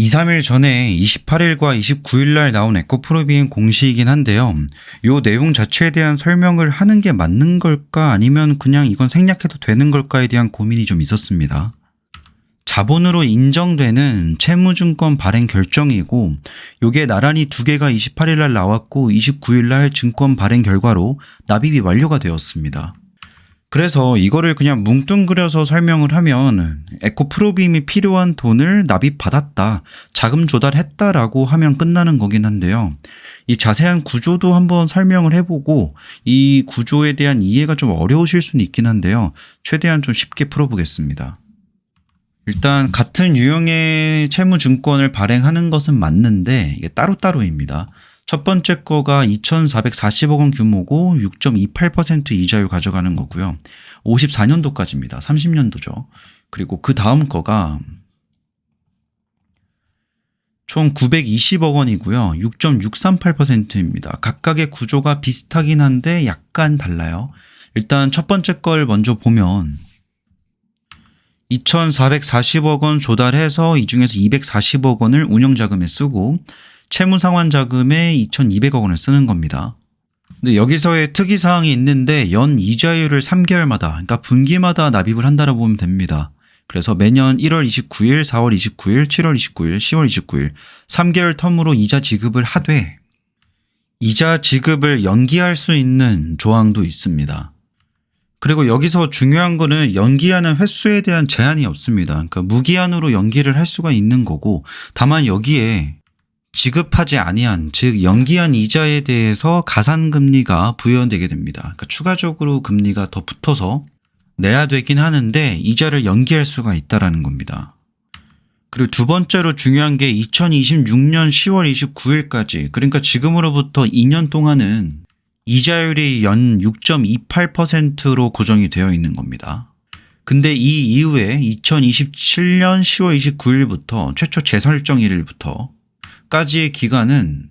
2, 3일 전에 28일과 29일 날 나온 에코프로비엠 공시이긴 한데요. 요 내용 자체에 대한 설명을 하는 게 맞는 걸까 아니면 그냥 이건 생략해도 되는 걸까에 대한 고민이 좀 있었습니다. 자본으로 인정되는 채무증권 발행 결정이고 요게 나란히 두 개가 28일 날 나왔고 29일 날 증권 발행 결과로 납입이 완료가 되었습니다. 그래서 이거를 그냥 뭉뚱그려서 설명을 하면 에코프로비엠이 필요한 돈을 납입받았다, 자금 조달했다라고 하면 끝나는 거긴 한데요. 이 자세한 구조도 한번 설명을 해보고 이 구조에 대한 이해가 좀 어려우실 수는 있긴 한데요. 최대한 좀 쉽게 풀어보겠습니다. 일단 같은 유형의 채무증권을 발행하는 것은 맞는데 이게 따로따로입니다. 첫 번째 거가 2,440억 원 규모고 6.28% 이자율 가져가는 거고요. 54년도까지입니다. 30년도죠. 그리고 그 다음 거가 총 920억 원이고요. 6.638%입니다. 각각의 구조가 비슷하긴 한데 약간 달라요. 일단 첫 번째 걸 먼저 보면 2,440억 원 조달해서 이 중에서 240억 원을 운영자금에 쓰고 채무상환자금에 2,200억 원을 쓰는 겁니다. 근데 여기서의 특이사항이 있는데 연 이자율을 3개월마다, 그러니까 분기마다 납입을 한다고 보면 됩니다. 그래서 매년 1월 29일, 4월 29일, 7월 29일, 10월 29일 3개월 텀으로 이자 지급을 하되 이자 지급을 연기할 수 있는 조항도 있습니다. 그리고 여기서 중요한 거는 연기하는 횟수에 대한 제한이 없습니다. 그러니까 무기한으로 연기를 할 수가 있는 거고, 다만 여기에 지급하지 아니한, 즉 연기한 이자에 대해서 가산금리가 부여되게 됩니다. 그러니까 추가적으로 금리가 더 붙어서 내야 되긴 하는데 이자를 연기할 수가 있다는 겁니다. 그리고 두 번째로 중요한 게 2026년 10월 29일까지, 그러니까 지금으로부터 2년 동안은 이자율이 연 6.28%로 고정이 되어 있는 겁니다. 근데 이 이후에 2027년 10월 29일부터 최초 재설정일부터 까지의 기간은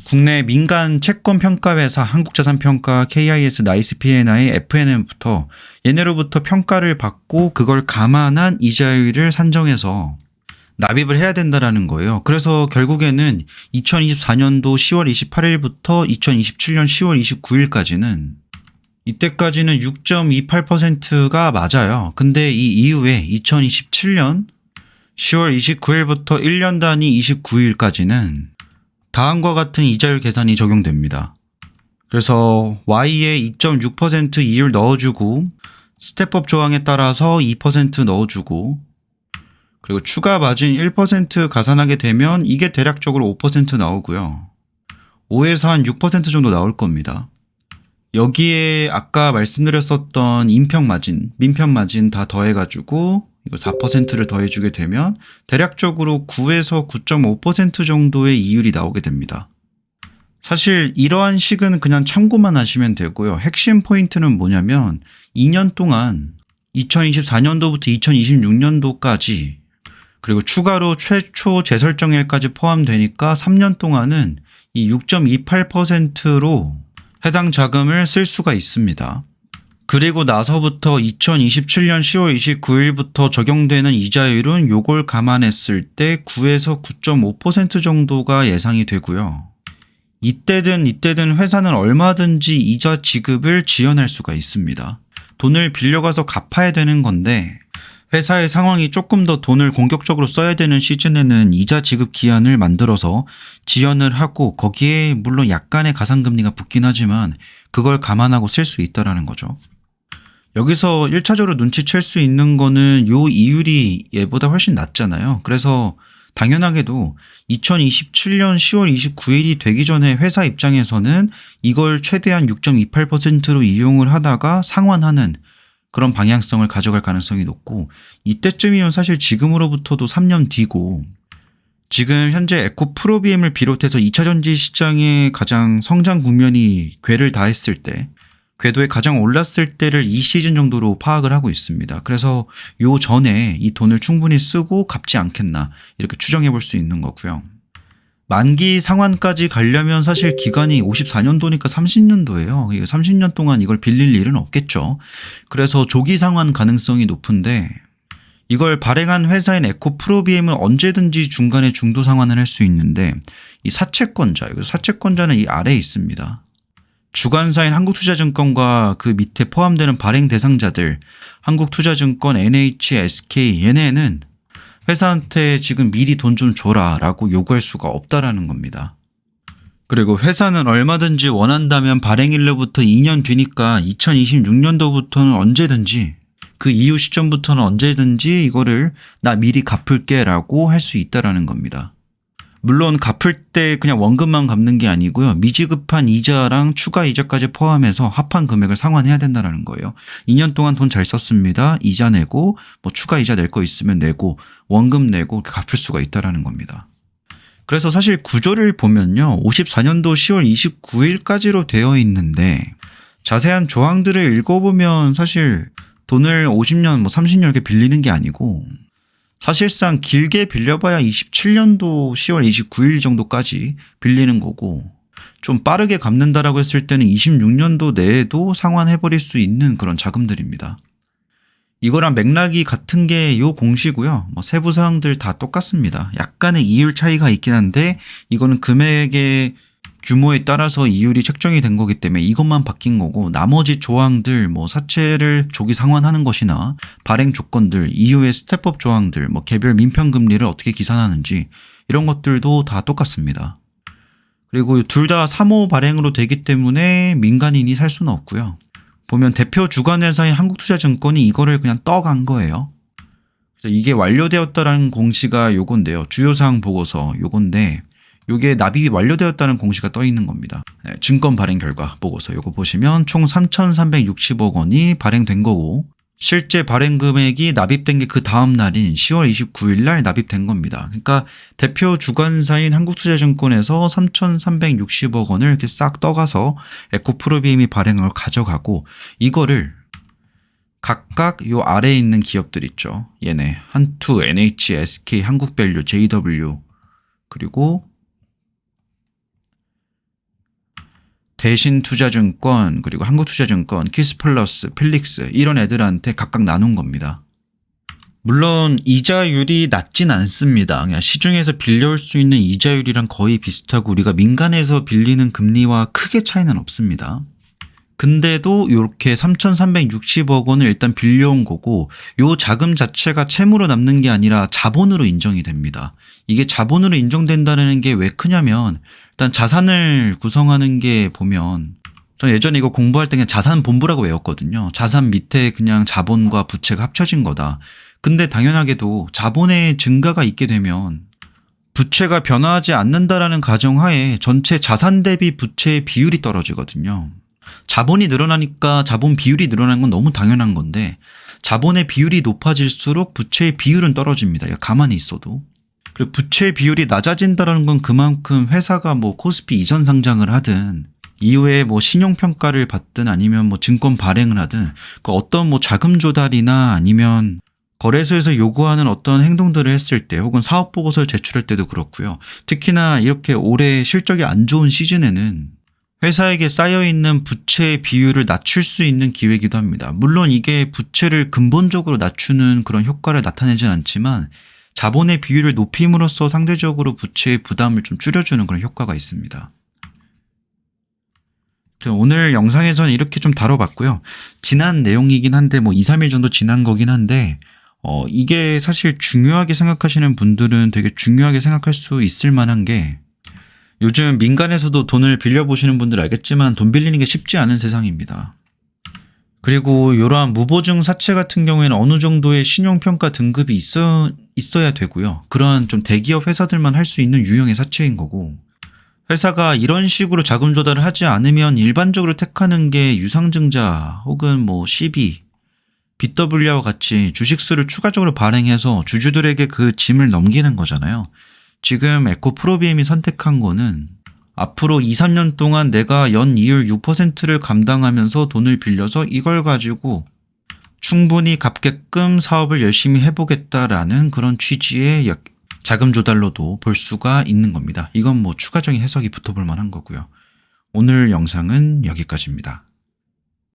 국내 민간 채권평가회사 한국자산평가, KIS, 나이스 P&I, FNM부터 얘네로부터 평가를 받고 그걸 감안한 이자율을 산정해서 납입을 해야 된다라는 거예요. 그래서 결국에는 2024년도 10월 28일부터 2027년 10월 29일까지는 이때까지는 6.28%가 맞아요. 근데 이 이후에 2027년 10월 29일부터 1년 단위 29일까지는 다음과 같은 이자율 계산이 적용됩니다. 그래서 Y에 2.6% 이율 넣어주고 스텝업 조항에 따라서 2% 넣어주고 그리고 추가 마진 1% 가산하게 되면 이게 대략적으로 5% 나오고요. 5에서 한 6% 정도 나올 겁니다. 여기에 아까 말씀드렸었던 인평마진, 민평마진 다 더해가지고 이거 4%를 더해주게 되면 대략적으로 9에서 9.5% 정도의 이율이 나오게 됩니다. 사실 이러한 식은 그냥 참고만 하시면 되고요. 핵심 포인트는 뭐냐면 2년 동안 2024년도부터 2026년도까지 그리고 추가로 최초 재설정일까지 포함되니까 3년 동안은 이 6.28%로 해당 자금을 쓸 수가 있습니다. 그리고 나서부터 2027년 10월 29일부터 적용되는 이자율은 요걸 감안했을 때 9에서 9.5% 정도가 예상이 되고요. 이때든 회사는 얼마든지 이자 지급을 지연할 수가 있습니다. 돈을 빌려가서 갚아야 되는 건데 회사의 상황이 조금 더 돈을 공격적으로 써야 되는 시즌에는 이자 지급 기한을 만들어서 지연을 하고 거기에 물론 약간의 가산금리가 붙긴 하지만 그걸 감안하고 쓸 수 있다는 거죠. 여기서 1차적으로 눈치챌 수 있는 거는 요 이율이 얘보다 훨씬 낮잖아요. 그래서 당연하게도 2027년 10월 29일이 되기 전에 회사 입장에서는 이걸 최대한 6.28%로 이용을 하다가 상환하는 그런 방향성을 가져갈 가능성이 높고, 이때쯤이면 사실 지금으로부터도 3년 뒤고 지금 현재 에코프로비엠을 비롯해서 2차 전지 시장의 가장 성장 국면이 궤를 닿았을 때, 궤도에 가장 올랐을 때를 이 시즌 정도로 파악을 하고 있습니다. 그래서 요 전에 이 돈을 충분히 쓰고 갚지 않겠나 이렇게 추정해 볼 수 있는 거고요. 만기 상환까지 가려면 사실 기간이 54년도니까 30년도예요. 30년 동안 이걸 빌릴 일은 없겠죠. 그래서 조기 상환 가능성이 높은데 이걸 발행한 회사인 에코프로비엠은 언제든지 중간에 중도 상환을 할 수 있는데 이 사채권자, 사채권자는 이 아래에 있습니다. 주관사인 한국투자증권과 그 밑에 포함되는 발행 대상자들, 한국투자증권, NH, SK 얘네는 회사한테 지금 미리 돈 좀 줘라 라고 요구할 수가 없다라는 겁니다. 그리고 회사는 얼마든지 원한다면 발행일로부터 2년 뒤니까 2026년도부터는 언제든지 그 이후 시점부터는 언제든지 이거를 나 미리 갚을게 라고 할 수 있다라는 겁니다. 물론 갚을 때 그냥 원금만 갚는 게 아니고요. 미지급한 이자랑 추가 이자까지 포함해서 합한 금액을 상환해야 된다는 거예요. 2년 동안 돈 잘 썼습니다. 이자 내고 뭐 추가 이자 낼 거 있으면 내고 원금 내고 갚을 수가 있다는 겁니다. 그래서 사실 구조를 보면요. 54년도 10월 29일까지로 되어 있는데 자세한 조항들을 읽어보면 사실 돈을 50년, 30년 이렇게 빌리는 게 아니고 사실상 길게 빌려봐야 27년도 10월 29일 정도까지 빌리는 거고 좀 빠르게 갚는다라고 했을 때는 26년도 내에도 상환해버릴 수 있는 그런 자금들입니다. 이거랑 맥락이 같은 게 이 공시고요. 세부 사항들 다 똑같습니다. 약간의 이율 차이가 있긴 한데 이거는 금액의 규모에 따라서 이율이 책정이 된 거기 때문에 이것만 바뀐 거고 나머지 조항들 사채를 조기 상환하는 것이나 발행 조건들, 이후의 스텝업 조항들, 개별 민평 금리를 어떻게 계산하는지 이런 것들도 다 똑같습니다. 그리고 둘 다 3호 발행으로 되기 때문에 민간인이 살 수는 없고요. 보면 대표 주관회사인 한국투자증권이 이거를 그냥 떠간 거예요. 그래서 이게 완료되었다라는 공시가 요건데요. 주요사항 보고서 요건데 요게 납입이 완료되었다는 공시가 떠 있는 겁니다. 증권 발행 결과 보고서 요거 보시면 총 3,360억 원이 발행된 거고 실제 발행 금액이 납입된 게 그 다음 날인 10월 29일 날 납입된 겁니다. 그러니까 대표 주관사인 한국투자증권에서 3,360억 원을 이렇게 싹 떠가서 에코프로비엠이 발행한 걸 가져가고 이거를 각각 요 아래에 있는 기업들 있죠. 얘네 한투, NH, SK, 한국밸류, JW 그리고 대신투자증권 그리고 한국투자증권, 키스플러스, 필릭스 이런 애들한테 각각 나눈 겁니다. 물론 이자율이 낮진 않습니다. 그냥 시중에서 빌려올 수 있는 이자율이랑 거의 비슷하고 우리가 민간에서 빌리는 금리와 크게 차이는 없습니다. 근데도 이렇게 3,360억 원을 일단 빌려온 거고 요 자금 자체가 채무로 남는 게 아니라 자본으로 인정이 됩니다. 이게 자본으로 인정된다는 게 왜 크냐면 일단 자산을 구성하는 게 보면 전 예전에 이거 공부할 때 그냥 자산 본부라고 외웠거든요. 자산 밑에 그냥 자본과 부채가 합쳐진 거다. 근데 당연하게도 자본의 증가가 있게 되면 부채가 변화하지 않는다라는 가정하에 전체 자산 대비 부채의 비율이 떨어지거든요. 자본이 늘어나니까 자본 비율이 늘어나는 건 너무 당연한 건데 자본의 비율이 높아질수록 부채의 비율은 떨어집니다. 가만히 있어도. 그리고 부채 비율이 낮아진다는 건 그만큼 회사가 코스피 이전 상장을 하든 이후에 신용평가를 받든 아니면 증권 발행을 하든 그 어떤 자금 조달이나 아니면 거래소에서 요구하는 어떤 행동들을 했을 때 혹은 사업 보고서를 제출할 때도 그렇고요. 특히나 이렇게 올해 실적이 안 좋은 시즌에는 회사에게 쌓여있는 부채의 비율을 낮출 수 있는 기회이기도 합니다. 물론 이게 부채를 근본적으로 낮추는 그런 효과를 나타내진 않지만 자본의 비율을 높임으로써 상대적으로 부채의 부담을 좀 줄여주는 그런 효과가 있습니다. 오늘 영상에서는 이렇게 좀 다뤄봤고요. 지난 내용이긴 한데 2, 3일 정도 지난 거긴 한데 이게 사실 중요하게 생각하시는 분들은 되게 중요하게 생각할 수 있을 만한 게 요즘 민간에서도 돈을 빌려보시는 분들 알겠지만 돈 빌리는 게 쉽지 않은 세상입니다. 그리고 이러한 무보증 사채 같은 경우에는 어느 정도의 신용평가 등급이 있어야 되고요. 그러한 좀 대기업 회사들만 할 수 있는 유형의 사채인 거고 회사가 이런 식으로 자금 조달을 하지 않으면 일반적으로 택하는 게 유상증자 혹은 CB, BW와 같이 주식수를 추가적으로 발행해서 주주들에게 그 짐을 넘기는 거잖아요. 지금 에코프로비엠이 선택한 거는 앞으로 2, 3년 동안 내가 연 이율 6%를 감당하면서 돈을 빌려서 이걸 가지고 충분히 갚게끔 사업을 열심히 해보겠다라는 그런 취지의 자금 조달로도 볼 수가 있는 겁니다. 이건 추가적인 해석이 붙어볼 만한 거고요. 오늘 영상은 여기까지입니다.